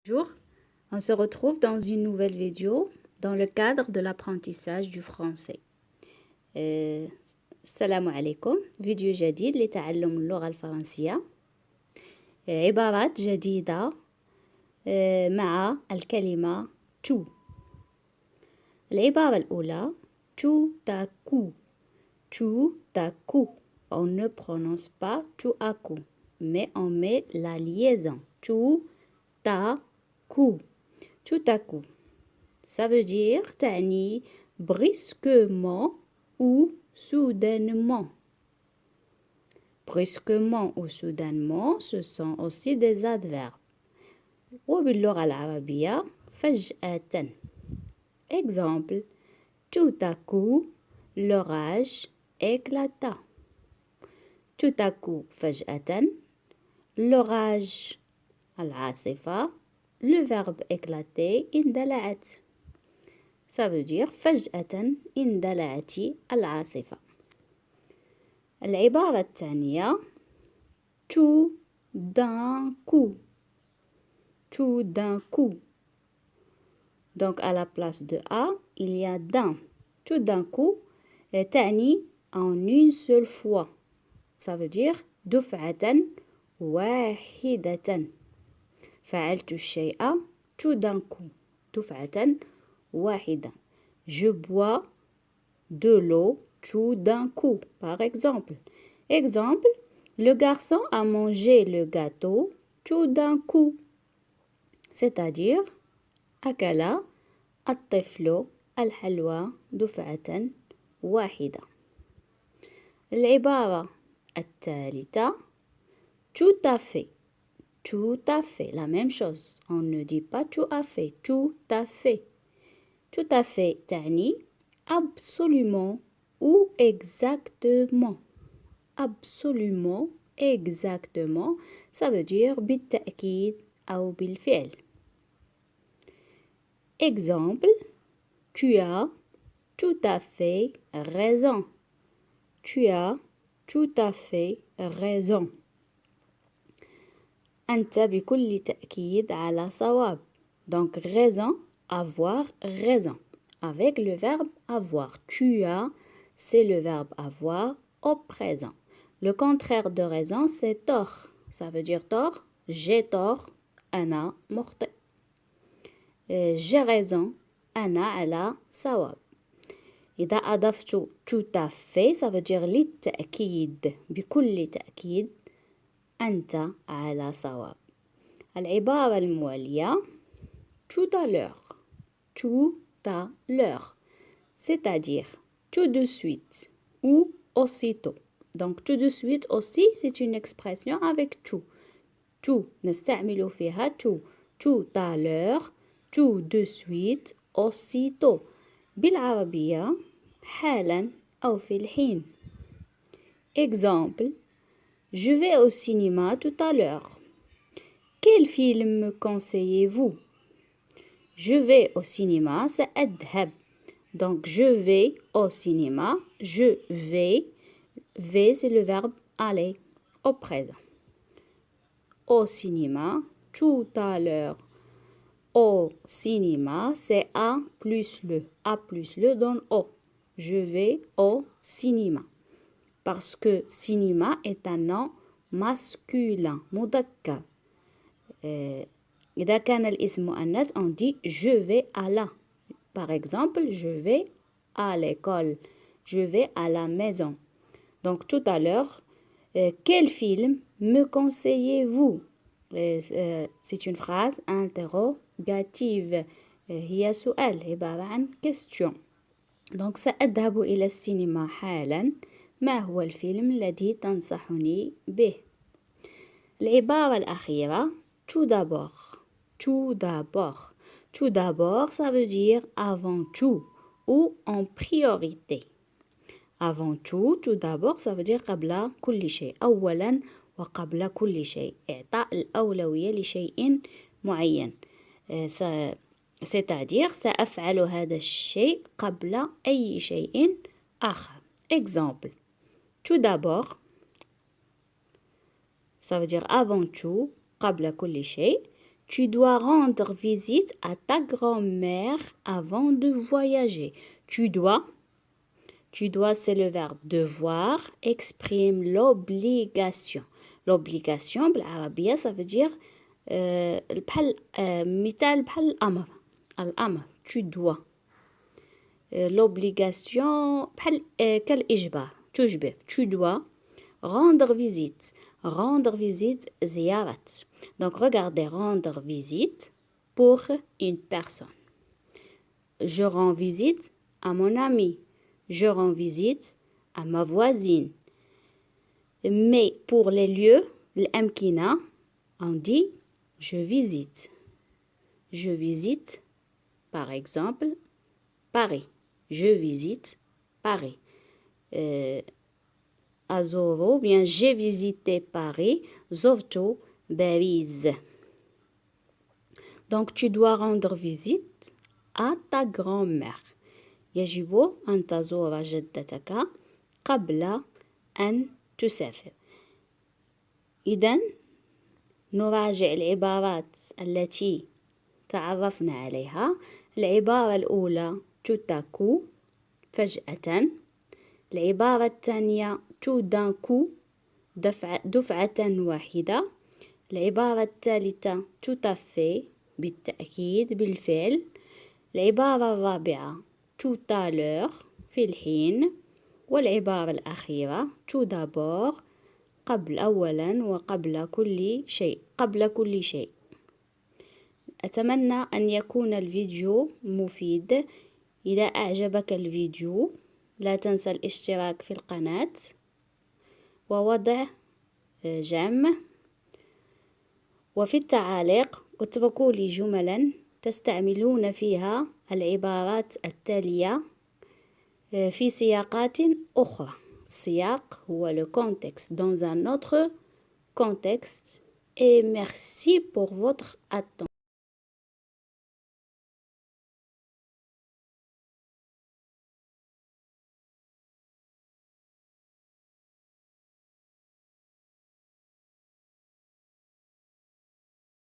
Bonjour, on se retrouve dans une nouvelle vidéo dans le cadre de l'apprentissage du français. السلام عليكم. فيديو جديد لتعلم اللغة الفرنسية. عبارات جديدة مع الكلمة tout. العبارة الأولى tout à coup. Tout à coup. On ne prononce pas tout à coup, mais on met la liaison. Tout à coup. Tout à coup. Ça veut dire تعني brusquement ou soudainement. Brusquement ou soudainement, ce sont aussi des adverbes. وباللغة العربية فجأة. Exemple, tout à coup, l'orage éclata. Tout à coup, فجأة, l'orage العاصفة. Le verbe éclater اندلعت. Ça veut dire فجأة اندلعت العاصفة. العبارة الثانية tout d'un coup. Tout d'un coup. Donc à la place de A, il y a d'un. Tout d'un coup تعني en une seule fois. Ça veut dire دفعة واحدة. فعلت الشيء tout d'un coup. دفعة واحدة. Je bois de l'eau tout d'un coup, par exemple. Exemple, le garçon a mangé le gâteau tout d'un coup. C'est-à-dire, أكل الطفل الحلوى دفعة واحدة. العبارة الثالثة tout à fait. Tout à fait, la même chose. On ne dit pas tout à fait, tout à fait. Tout à fait تعني absolument ou exactement. Absolument, exactement, ça veut dire بالتأكيد أو بالفعل. Exemple, tu as tout à fait raison. Tu as tout à fait raison. أنت بكل تأكيد على صواب. Donc raison, avoir raison. Avec le verbe avoir. Tu as, c'est le verbe avoir au présent. Le contraire de raison, c'est tort. Ça veut dire tort. J'ai tort. أنا مخطئ. J'ai raison. أنا على صواب. إذا أضفت tout à fait, ça veut dire للتأكيد. بكل تأكيد أنت على صواب. العبارة الموالية tout à l'heure. Tout à l'heure. C'est-à-dire tout de suite ou aussitôt. Donc tout de suite aussi, c'est une expression avec tout. Tout, نستعمل فيها tout. Tout à l'heure, tout de suite, aussitôt. بالعربية حالا أو في الحين. Exemple, je vais au cinéma tout à l'heure. Quel film me conseillez-vous? Je vais au cinéma, c'est أذهب. Donc, je vais au cinéma. Je vais. Vais, c'est le verbe aller au présent. Au cinéma, tout à l'heure. Au cinéma, c'est A plus le. A plus le donne O. Je vais au cinéma. Parce que cinéma est un nom masculin, مذكر. إذا كان الاسم مؤنث, on dit je vais à la. Par exemple, je vais à l'école. Je vais à la maison. Donc, tout à l'heure, quel film me conseillez-vous? C'est une phrase interrogative. هي سؤال عبارة عن question. Donc, سأذهب إلى السينما حالا. ما هو الفيلم الذي تنصحني به؟ العبارة الأخيرة tout d'abord. Tout d'abord. Tout d'abord, ça veut dire avant tout ou en priorité. Avant tout, tout d'abord, ça veut dire قبل كل شيء. أولا وقبل كل شيء. إعطاء الأولوية لشيء معين. C'est-à-dire, سأفعل هذا الشيء قبل أي شيء آخر. Exemple. Tout d'abord, ça veut dire avant tout, قبل كل شيء. Tu dois rendre visite à ta grand-mère avant de voyager. Tu dois, c'est le verbe devoir, exprime l'obligation. L'obligation, بالعربية, ça veut dire بحال مثال بحال الأمر. الأمر, tu dois. L'obligation, بحال كالإجبار, تجبر. Tu dois rendre visite. Rendre visite, زيارة. Donc, regardez, rendre visite pour une personne. Je rends visite à mon ami. Je rends visite à ma voisine. Mais pour les lieux, l'amkina, on dit je visite. Je visite, par exemple, Paris. Je visite Paris. أزور, bien j'ai visité Paris. زرت باريس. Donc tu dois rendre visite à ta grand-mère. يجب أن تزور جدتك قبل أن تسافر. إذن نراجع العبارات التي تعرفنا عليها. العبارة الأولى tout à coup فجأة. العبارة الثانية tout d'un coup دفعة واحدة. العبارة الثالثة tout à fait بالتأكيد بالفعل. العبارة الرابعة tout à l'heure في الحين. والعبارة الأخيرة tout d'abord قبل أولا وقبل كل شيء قبل كل شيء. أتمنى أن يكون الفيديو مفيد. إذا أعجبك الفيديو لا تنسى الاشتراك في القناة ووضع جيم، وفي التعاليق اتركوا لي جملا تستعملون فيها العبارات التالية في سياقات أخرى. السياق هو le contexte, dans un autre contexte. Et merci pour votre attention.